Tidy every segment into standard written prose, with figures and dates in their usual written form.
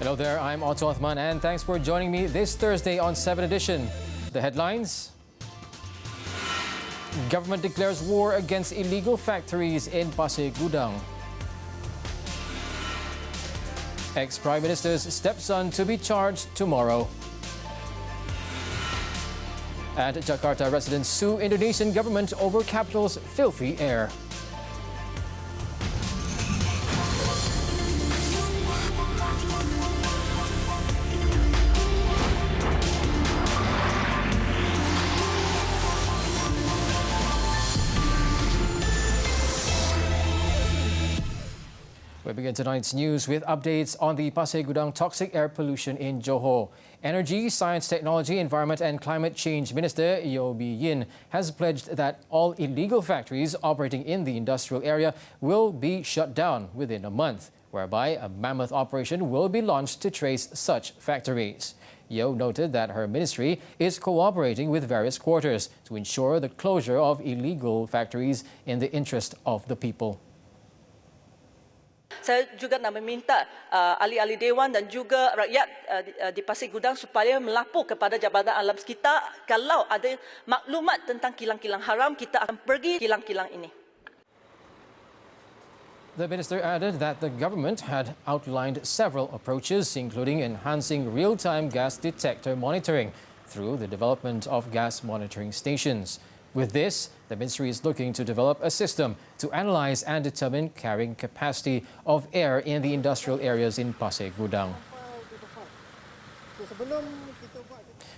Hello there, I'm Otto Othman and thanks for joining me this Thursday on 7Edition. The headlines: Government declares war against illegal factories in Pasig. Ex-Prime Minister's stepson to be charged tomorrow. And Jakarta residents sue Indonesian government over capital's filthy air. We begin tonight's news with updates on the Pasig toxic air pollution in Johor. Energy, Science, Technology, Environment and Climate Change Minister Yeo Bee Yin has pledged that all illegal factories operating in the industrial area will be shut down within a month, whereby a mammoth operation will be launched to trace such factories. Yeo noted that her ministry is cooperating with various quarters to ensure the closure of illegal factories in the interest of the people. Saya juga nak meminta ahli-ahli Dewan dan juga rakyat di Pasig Gudang supaya melapor kepada Jabatan Alam Sekitar kalau ada maklumat tentang kilang-kilang haram, kita akan pergi kilang-kilang ini. The minister added that the government had outlined several approaches, including enhancing real-time gas detector monitoring through the development of gas monitoring stations. With this, the ministry is looking to develop a system to analyze and determine carrying capacity of air in the industrial areas in Pasig Gudang.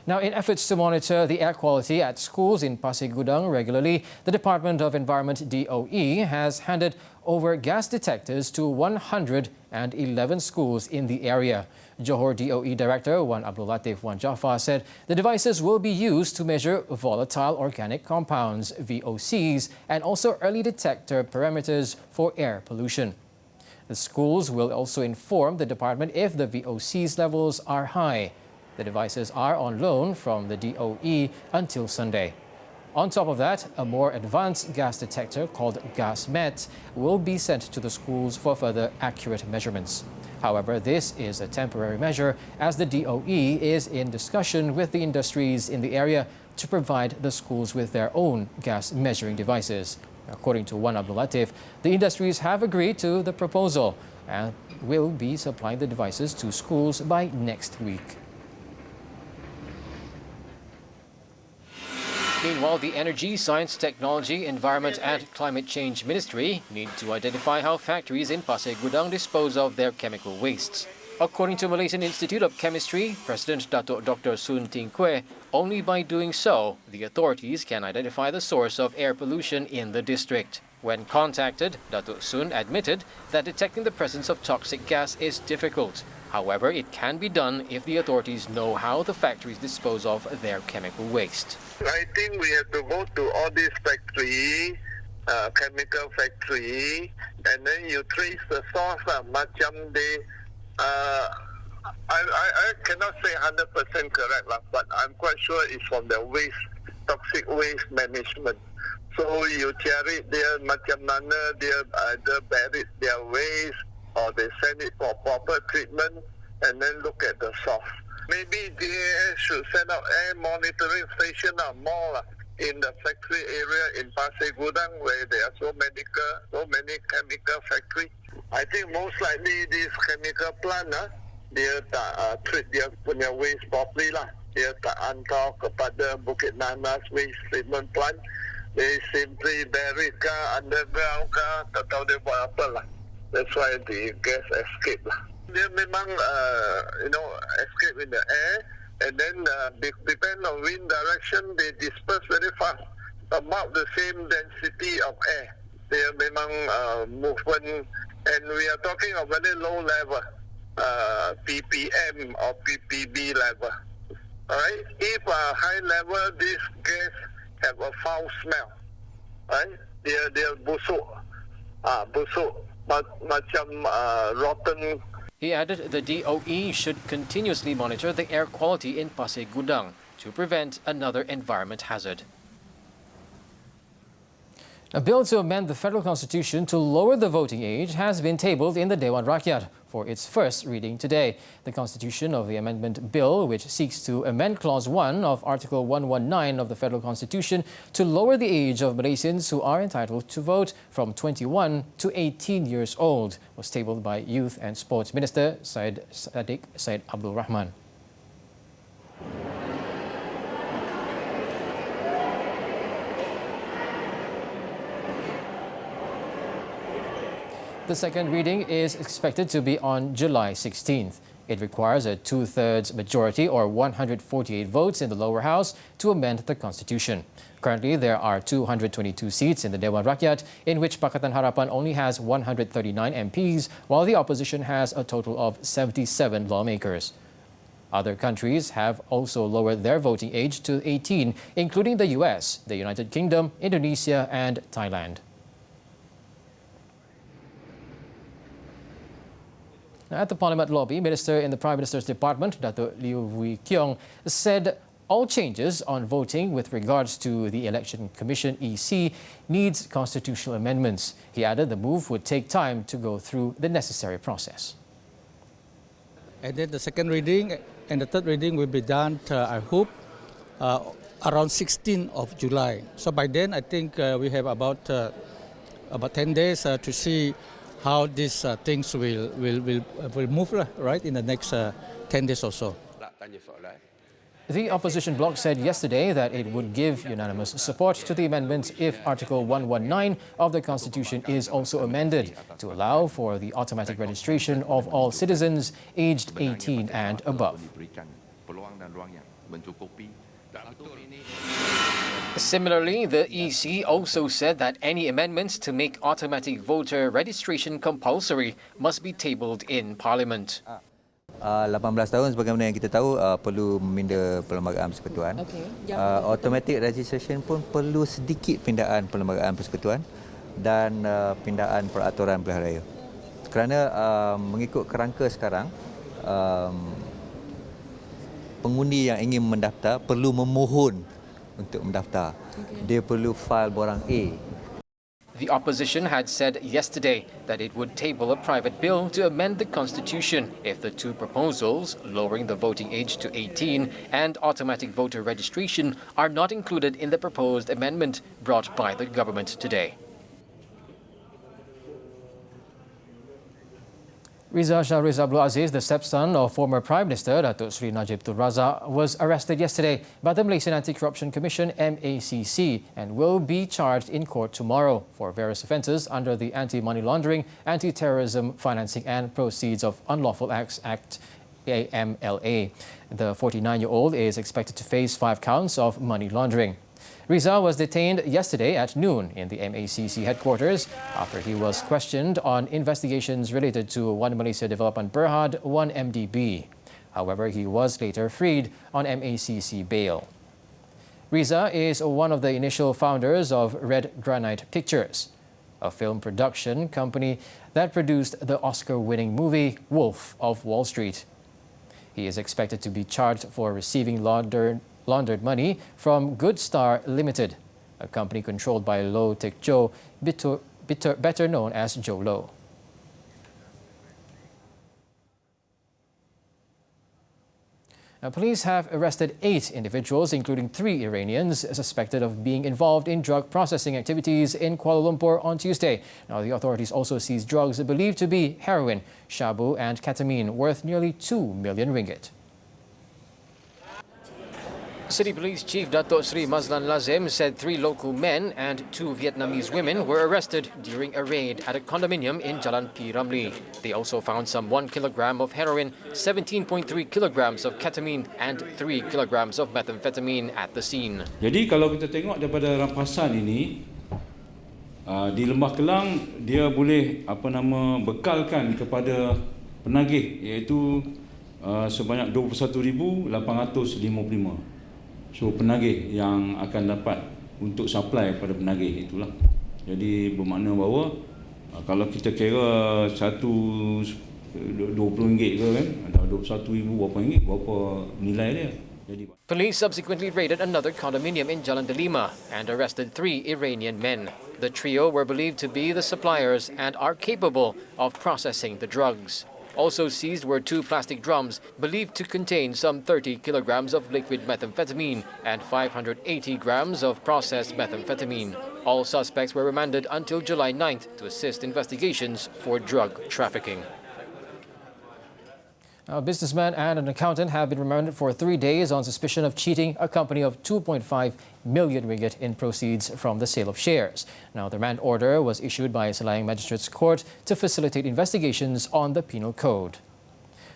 Now, in efforts to monitor the air quality at schools in Pasig Gudang regularly, the Department of Environment DOE has handed over gas detectors to 111 schools in the area. Johor DOE Director Wan Abdul Latif Wan Jaafar said the devices will be used to measure volatile organic compounds, VOCs, and also early detector parameters for air pollution. The schools will also inform the department if the VOCs levels are high. The devices are on loan from the DOE until Sunday. On top of that, a more advanced gas detector called GasMet will be sent to the schools for further accurate measurements. However, this is a temporary measure as the DOE is in discussion with the industries in the area to provide the schools with their own gas measuring devices. According to Wan Abdul Latif, the industries have agreed to the proposal and will be supplying the devices to schools by next week. Meanwhile, the Energy, Science, Technology, Environment and Climate Change Ministry need to identify how factories in Pasig Gudang dispose of their chemical wastes. According to Malaysian Institute of Chemistry, President Datuk Dr. Soon Ting Kue, only by doing so, the authorities can identify the source of air pollution in the district. When contacted, Datuk Soon admitted that detecting the presence of toxic gas is difficult. However, it can be done if the authorities know how the factories dispose of their chemical waste. I think we have to go to all these factory, chemical factory, and then you trace the source. Macam they, I cannot say 100% correct, but I'm quite sure it's from the waste, toxic waste management. So you cari dia macam mana dia either buried their waste or they send it for proper treatment and then look at the source. Maybe they should set up air monitoring station more in the factory area in Pasig Gudang where there are so many chemical factory. I think most likely this chemical plant dia tak treat dia punya waste properly lah. Dia tak hantar kepada Bukit Nanas waste treatment plant. They simply buried underground tak tahu dia buat apa lah. That's why the gas escape lah. Dia memang escape in the air and then depend on wind direction they disperse very fast about the same density of air. They memang movement and we are talking of very low level ppm or ppb level. Alright, if high level this gas have a foul smell, right? Dia busuk, macam rotten. He added the DOE should continuously monitor the air quality in Pasig Gudang to prevent another environment hazard. A bill to amend the federal constitution to lower the voting age has been tabled in the Dewan Rakyat for its first reading today. The constitution of the amendment bill, which seeks to amend Clause 1 of Article 119 of the federal constitution to lower the age of Malaysians who are entitled to vote from 21 to 18 years old, was tabled by Youth and Sports Minister Syed Abdul Rahman. The second reading is expected to be on July 16th. It requires a two-thirds majority or 148 votes in the lower house to amend the constitution. Currently, there are 222 seats in the Dewan Rakyat, in which Pakatan Harapan only has 139 MPs, while the opposition has a total of 77 lawmakers. Other countries have also lowered their voting age to 18, including the US, the United Kingdom, Indonesia and Thailand. At the Parliament lobby, Minister in the Prime Minister's Department, Dato' Liew Wee Keong, said all changes on voting with regards to the Election Commission (EC) needs constitutional amendments. He added the move would take time to go through the necessary process. And then the second reading and the third reading will be done, I hope, around 16th of July. So by then, I think we have about 10 days to see how these things will move, right, in the next 10 days or so. The opposition bloc said yesterday that it would give unanimous support to the amendment if Article 119 of the Constitution is also amended to allow for the automatic registration of all citizens aged 18 and above. Similarly, the EC also said that any amendments to make automatic voter registration compulsory must be tabled in Parliament. 18 tahun sebagaimana yang kita tahu perlu meminda Perlembagaan Persekutuan. Automatic registration pun perlu sedikit pindaan Perlembagaan Persekutuan dan pindaan peraturan pilihan raya. Kerana mengikut kerangka sekarang, pengundi yang ingin mendaftar perlu memohon untuk mendaftar. Dia perlu file borang A. The opposition had said yesterday that it would table a private bill to amend the constitution if the two proposals, lowering the voting age to 18 and automatic voter registration, are not included in the proposed amendment brought by the government today. Riza Shahriz Abdul Aziz, the stepson of former Prime Minister Datuk Sri Najibs was arrested yesterday by the Malaysian Anti-Corruption Commission (MACC) and will be charged in court tomorrow for various offences under the Anti-Money Laundering, Anti-Terrorism Financing and Proceeds of Unlawful Acts Act (AMLA). The 49-year-old is expected to face 5 counts of money laundering. Riza was detained yesterday at noon in the MACC headquarters after he was questioned on investigations related to One Malaysia Development Berhad 1MDB. However, he was later freed on MACC bail. Riza is one of the initial founders of Red Granite Pictures, a film production company that produced the Oscar-winning movie Wolf of Wall Street. He is expected to be charged for receiving laundered money from Good Star Limited, a company controlled by Low Tek Joe, better known as Joe Low. Police have arrested 8 individuals, including 3 Iranians, suspected of being involved in drug processing activities in Kuala Lumpur on Tuesday. Now, the authorities also seized drugs believed to be heroin, shabu and ketamine worth nearly 2 million ringgit. City Police Chief Dato' Sri Mazlan Lazim said 3 local men and 2 Vietnamese women were arrested during a raid at a condominium in Jalan P. Ramlee. They also found some 1 kilogram of heroin, 17.3 kilograms of ketamine and 3 kilograms of methamphetamine at the scene. Jadi kalau kita tengok daripada rampasan ini, di Lembah Kelang dia boleh bekalkan kepada penagih iaitu sebanyak 21,855. So penagih yang akan dapat untuk supply pada penagih itulah. Jadi bermakna bahawa kalau kita kira RM20 ke kan, ada 21,000 berapa ringgit, berapa nilai dia. Jadi Police subsequently raided another condominium in Jalan Delima and arrested 3 Iranian men. The trio were believed to be the suppliers and are capable of processing the drugs. Also seized were 2 plastic drums believed to contain some 30 kilograms of liquid methamphetamine and 580 grams of processed methamphetamine. All suspects were remanded until July 9th to assist investigations for drug trafficking. A businessman and an accountant have been remanded for 3 days on suspicion of cheating a company of 2.5 million ringgit in proceeds from the sale of shares. Now, the remand order was issued by Selayang Magistrates Court to facilitate investigations on the penal code.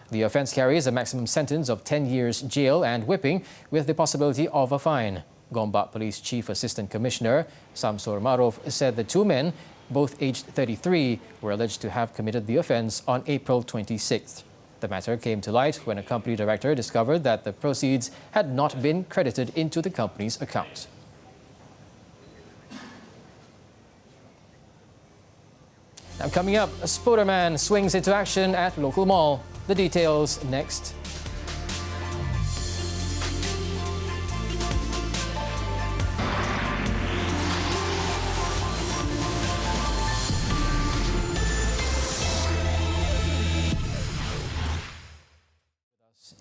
The offence carries a maximum sentence of 10 years jail and whipping with the possibility of a fine. Gombak Police Chief Assistant Commissioner Samsur Maruf said the 2 men, both aged 33, were alleged to have committed the offence on April 26th. The matter came to light when a company director discovered that the proceeds had not been credited into the company's account. Now coming up, a Spoderman swings into action at local mall. The details next.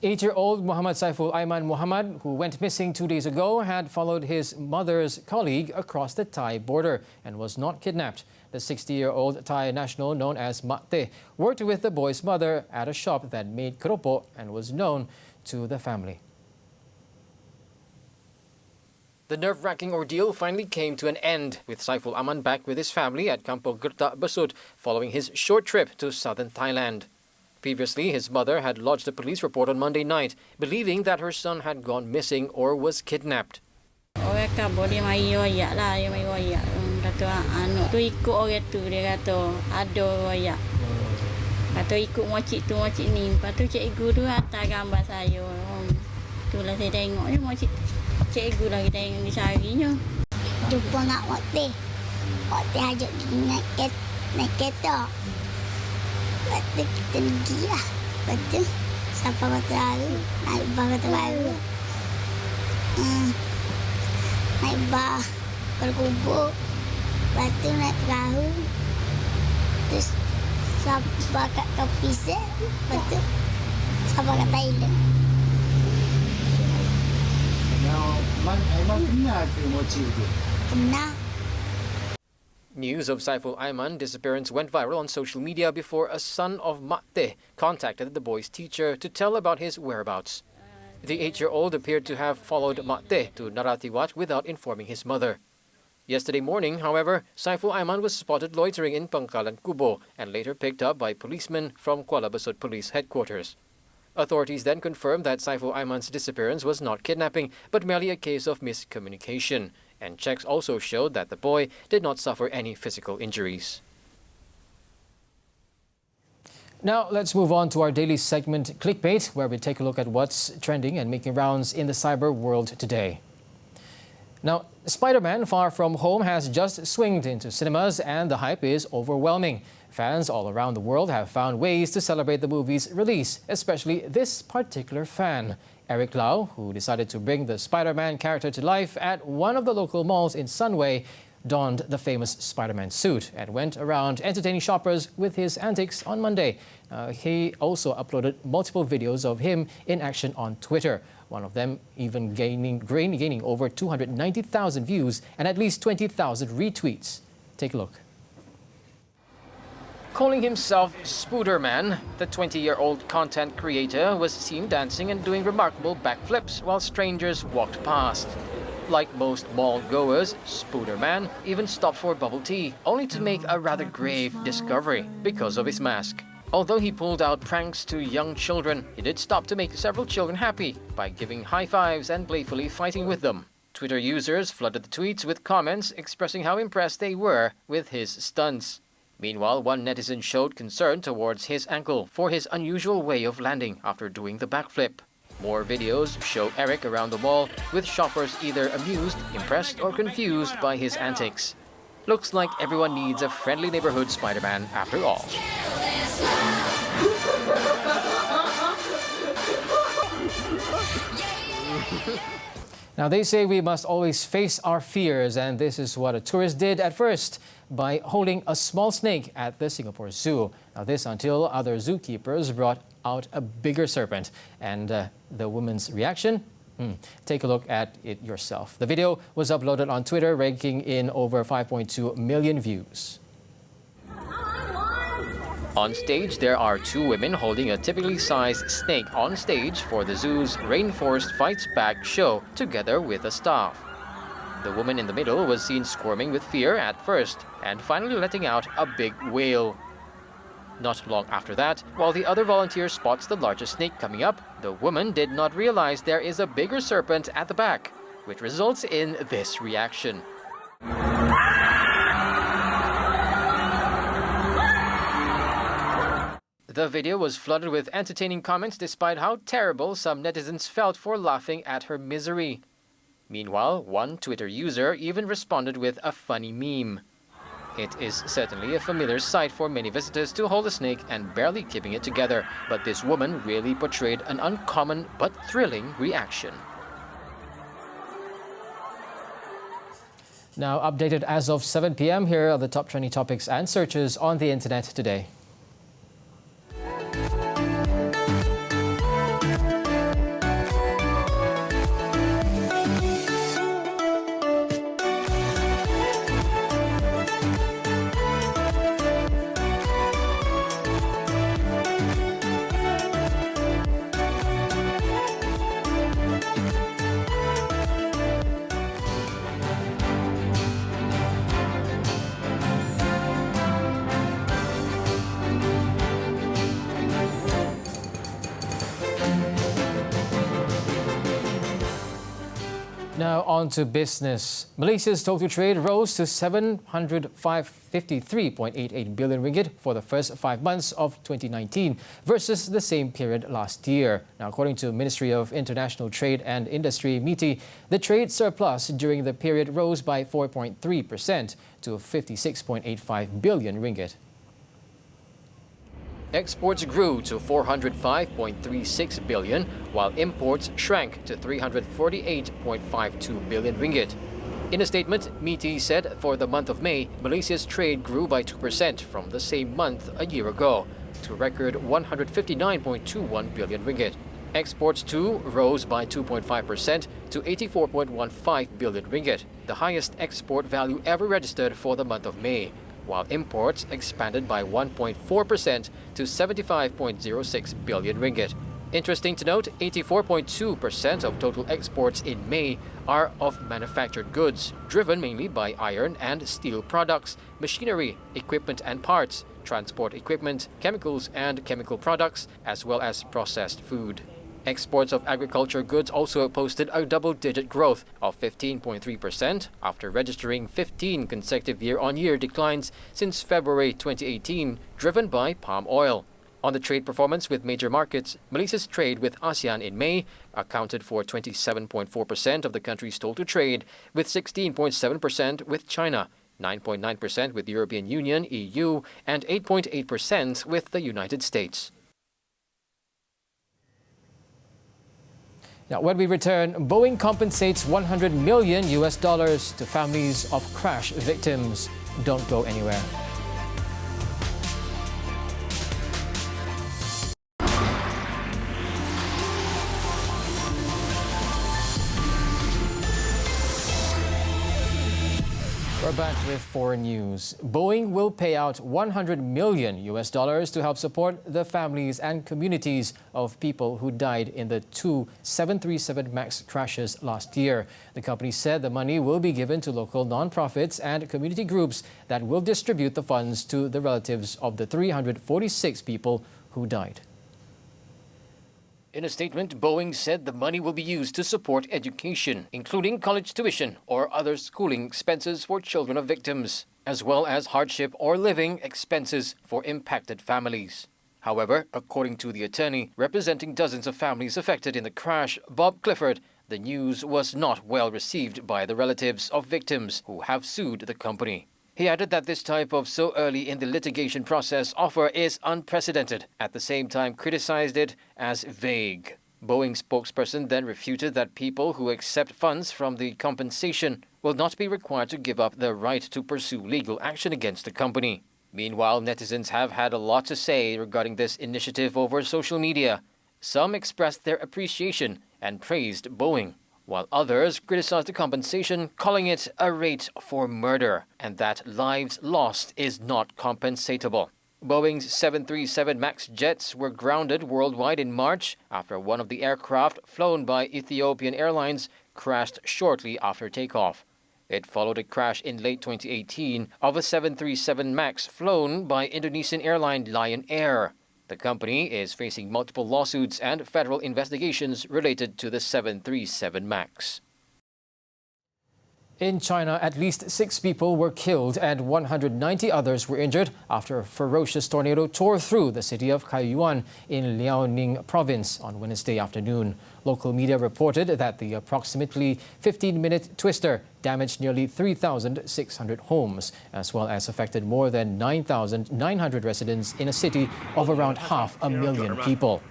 Eight-year-old Muhammad Saiful Aiman Muhammad, who went missing 2 days ago, had followed his mother's colleague across the Thai border and was not kidnapped. The 60-year-old Thai national known as Mak Teh worked with the boy's mother at a shop that made keropok and was known to the family. The nerve-wracking ordeal finally came to an end, with Saiful Aiman back with his family at Kampung Gertak Besut following his short trip to southern Thailand. Previously, his mother had lodged a police report on Monday night, believing that her son had gone missing or was kidnapped. Orang kata dia mai royak lah, dia mai royak. Kata anak tu ikut orang tu, dia kata ada royak. Kata ikut makcik tu, makcik ni. Lepas tu cikgu tu hantar gambar saya. Itulah saya tengok ni, makcik cikgu lagi tengok dia carinya. Jumpa nak Mak Teh. Mak Teh ajak naik kereta. Lepas tu kita pergi lah. Lepas tu sampai Kota Baru. Naik bas Kota Baru. Naik bas Kuala Kubur. Lepas tu naik perahu. Terus sampai kat Kapisek. Lepas tu sampai kat Thailand. Aiman kenal ke makcik tu? Kenal. News of Saiful Aiman's disappearance went viral on social media before a son of Mak Teh contacted the boy's teacher to tell about his whereabouts. The 8-year-old appeared to have followed Mak Teh to Naratiwat without informing his mother. Yesterday morning, however, Saiful Aiman was spotted loitering in Pangkalan Kubo and later picked up by policemen from Kuala Besut Police Headquarters. Authorities then confirmed that Saiful Aiman's disappearance was not kidnapping, but merely a case of miscommunication. And checks also showed that the boy did not suffer any physical injuries. Now let's move on to our daily segment Clickbait, where we take a look at what's trending and making rounds in the cyber world today. Now, Spider-Man Far From Home has just swinged into cinemas and the hype is overwhelming. Fans all around the world have found ways to celebrate the movie's release, especially this particular fan. Eric Lau, who decided to bring the Spider-Man character to life at one of the local malls in Sunway, donned the famous Spider-Man suit and went around entertaining shoppers with his antics on Monday. He also uploaded multiple videos of him in action on Twitter, one of them even gaining over 290,000 views and at least 20,000 retweets. Take a look. Calling himself Spooderman, the 20-year-old content creator was seen dancing and doing remarkable backflips while strangers walked past. Like most mall goers, Spooderman even stopped for bubble tea, only to make a rather grave discovery because of his mask. Although he pulled out pranks to young children, he did stop to make several children happy by giving high fives and playfully fighting with them. Twitter users flooded the tweets with comments expressing how impressed they were with his stunts. Meanwhile, one netizen showed concern towards his ankle for his unusual way of landing after doing the backflip. More videos show Eric around the mall with shoppers either amused, impressed or confused by his antics. Looks like everyone needs a friendly neighborhood Spider-Man after all. Now, they say we must always face our fears, and this is what a tourist did at first by holding a small snake at the Singapore Zoo. Now, this until other zookeepers brought out a bigger serpent. And the woman's reaction? Take a look at it yourself. The video was uploaded on Twitter, raking in over 5.2 million views. On stage, there are two women holding a typically sized snake on stage for the zoo's Rainforest Fights Back show, together with a staff. The woman in the middle was seen squirming with fear at first, and finally letting out a big wail. Not long after that, while the other volunteer spots the largest snake coming up, the woman did not realize there is a bigger serpent at the back, which results in this reaction. The video was flooded with entertaining comments despite how terrible some netizens felt for laughing at her misery. Meanwhile, one Twitter user even responded with a funny meme. It is certainly a familiar sight for many visitors to hold a snake and barely keeping it together, but this woman really portrayed an uncommon but thrilling reaction. Now, updated as of 7 p.m, here are the top trending topics and searches on the internet today. Now on to business. Malaysia's total trade rose to 753.88 billion ringgit for the first 5 months of 2019 versus the same period last year. Now, according to Ministry of International Trade and Industry, MITI, the trade surplus during the period rose by 4.3% to 56.85 billion ringgit. Exports grew to 405.36 billion, while imports shrank to 348.52 billion ringgit. In a statement, MITI said for the month of May, Malaysia's trade grew by 2% from the same month a year ago, to a record 159.21 billion ringgit. Exports too rose by 2.5% to 84.15 billion ringgit, the highest export value ever registered for the month of May, while imports expanded by 1.4% to 75.06 billion ringgit. Interesting to note, 84.2% of total exports in May are of manufactured goods, driven mainly by iron and steel products, machinery, equipment and parts, transport equipment, chemicals and chemical products, as well as processed food. Exports of agriculture goods also posted a double-digit growth of 15.3% after registering 15 consecutive year-on-year declines since February 2018, driven by palm oil. On the trade performance with major markets, Malaysia's trade with ASEAN in May accounted for 27.4% of the country's total trade, with 16.7% with China, 9.9% with the European Union, EU, and 8.8% with the United States. Now, when we return, Boeing compensates $100 million to families of crash victims. Don't go anywhere. We're back with foreign news. Boeing will pay out $100 million to help support the families and communities of people who died in the two 737 MAX crashes last year. The company said the money will be given to local non-profits and community groups that will distribute the funds to the relatives of the 346 people who died. In a statement, Boeing said the money will be used to support education, including college tuition or other schooling expenses for children of victims, as well as hardship or living expenses for impacted families. However, according to the attorney representing dozens of families affected in the crash, Bob Clifford, the news was not well received by the relatives of victims who have sued the company. He added that this type of so early in the litigation process offer is unprecedented, at the same time criticized it as vague. Boeing spokesperson then refuted that people who accept funds from the compensation will not be required to give up their right to pursue legal action against the company. Meanwhile, netizens have had a lot to say regarding this initiative over social media. Some expressed their appreciation and praised Boeing, while others criticized the compensation, calling it a rate for murder and that lives lost is not compensatable. Boeing's 737 MAX jets were grounded worldwide in March after one of the aircraft flown by Ethiopian Airlines crashed shortly after takeoff. It followed a crash in late 2018 of a 737 MAX flown by Indonesian airline Lion Air. The company is facing multiple lawsuits and federal investigations related to the 737 MAX. In China, at least 6 people were killed and 190 others were injured after a ferocious tornado tore through the city of Kaiyuan in Liaoning province on Wednesday afternoon. Local media reported that the approximately 15-minute twister damaged nearly 3,600 homes, as well as affected more than 9,900 residents in a city of around 500,000 people.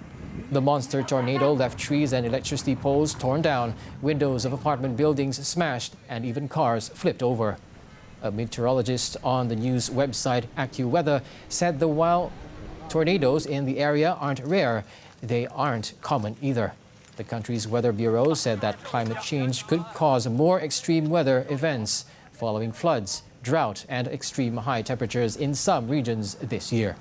The monster tornado left trees and electricity poles torn down, windows of apartment buildings smashed, and even cars flipped over. A meteorologist on the news website AccuWeather said that while tornadoes in the area aren't rare, they aren't common either. The country's weather bureau said that climate change could cause more extreme weather events following floods, drought, and extreme high temperatures in some regions this year.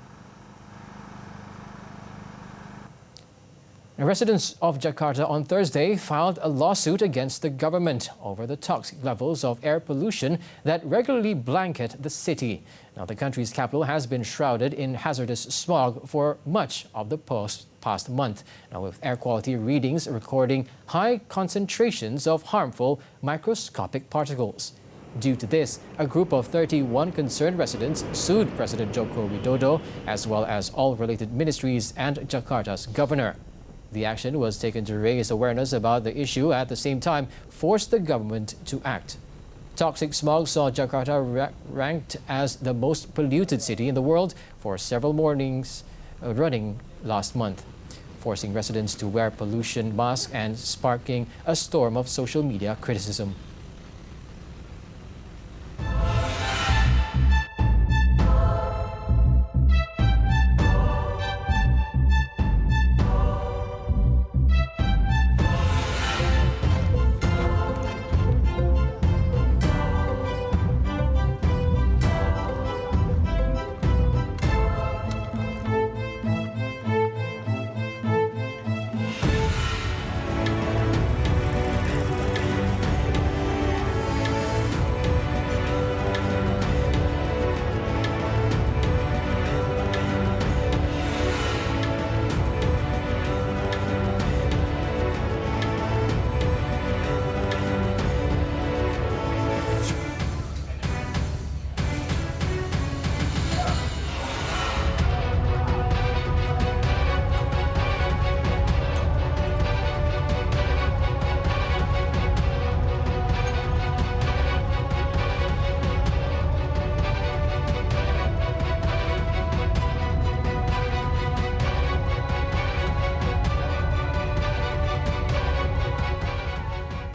Now, residents of Jakarta on Thursday filed a lawsuit against the government over the toxic levels of air pollution that regularly blanket the city. Now, the country's capital has been shrouded in hazardous smog for much of the past month, now with air quality readings recording high concentrations of harmful microscopic particles. Due to this, a group of 31 concerned residents sued President Joko Widodo, as well as all related ministries and Jakarta's governor. The action was taken to raise awareness about the issue, at the same time force the government to act. Toxic smog saw Jakarta ranked as the most polluted city in the world for several mornings running last month, forcing residents to wear pollution masks and sparking a storm of social media criticism.